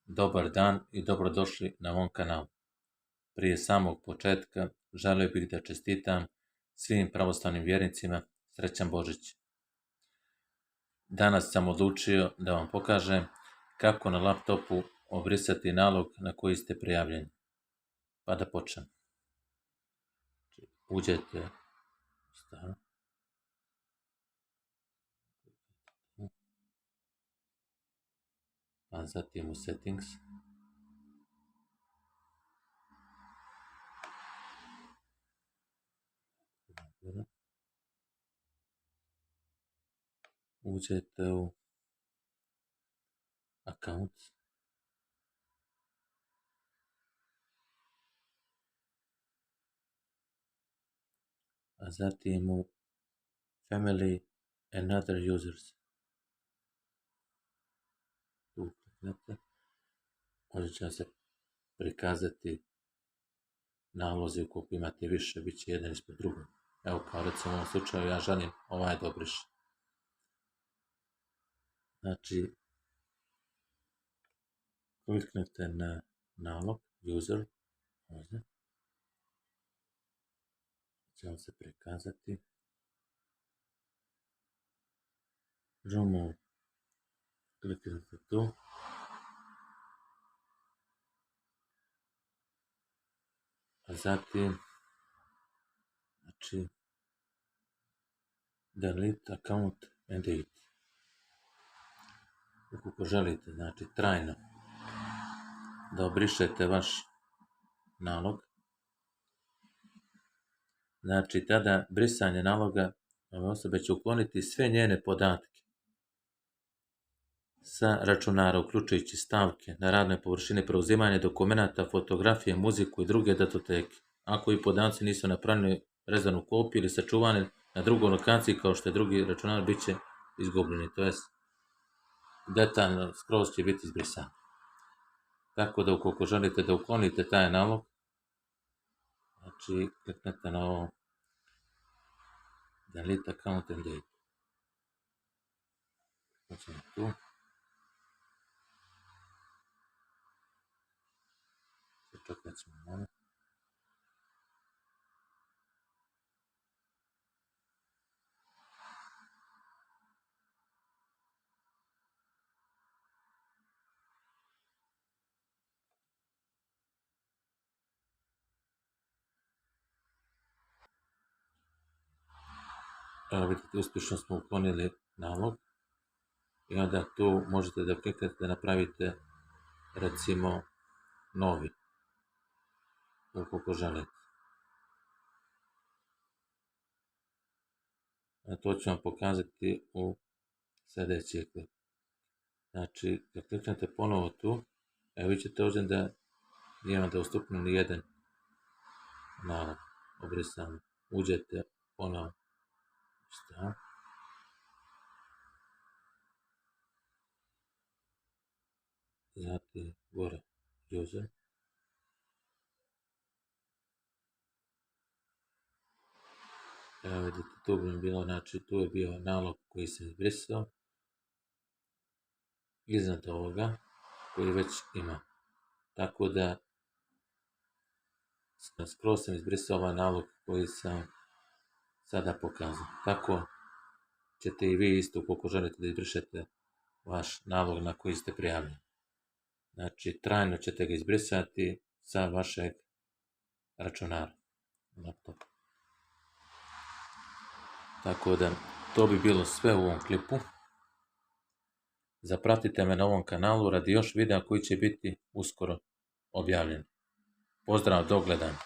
Dobar dan i dobrodošli na mom kanalu. Prije samog početka želio bih da čestitam svim pravoslavnim vjernicima srećan Božić. Danas sam odlučio da vam pokažem kako na laptopu obrisati nalog na koji ste prijavljeni. Pa da počnem. Uđete u stvar. Pa zatim u settings. Uđete u account. A zatim u family and other users. Tu kliknete. Ovdje će se prikazati nalozi ukoliko imate više, bit će jedan ispod drugog. Evo kao recimo u ovom slučaju ja želim ovaj da obrišem. Znači, kliknete na nalog, user, ovdje. Će vam se prikazati. Remove, kliknete tu. A zatim, znači, delete account and date. Ukoliko želite, znači, trajno da obrišete vaš nalog, znači, tada brisanje naloga ove osobe će ukloniti sve njene podatke sa računara, uključujući stavke na radnoj površini, preuzimanje dokumenata, fotografije, muziku i druge datoteke. Ako i podaci nisu napravljeni rezervnu kopiju ili sačuvani na drugoj lokaciji kao što je drugi računar, bit će izgubljeni, to jest detaljno skroz će biti izbrisan. Tako da ukoliko želite da uklonite taj nalog, znači kliknete na ovo delete account and date. Znači tu. Čekaj ćemo malo. Evo vidite, uspješno smo uklonili nalog i onda tu možete da kliknete da napravite recimo novi, ukoliko želite. A to ću vam pokazati u sljedeći klip. Znači, kad kliknete ponovo tu, evo vi ćete ovdje da nije dostupno ni jedan nalog obrisan. Uđete ponovo. Šta? Zatim gore user. Evo vidite, tu bi bilo, znači tu je bio nalog koji se izbrisao. Iznad ovoga koji već ima. Tako da skroz sam izbrisao ovaj nalog koji sam sada pokazao. Tako ćete i vi isto ukoliko želite da izbrišete vaš nalog na koji ste prijavljeni. Znači, trajno ćete ga izbrisati sa vašeg računara. Tako da, to bi bilo sve u ovom klipu. Zapratite me na ovom kanalu radi još videa koji će biti uskoro objavljeni. Pozdrav, do gledanja.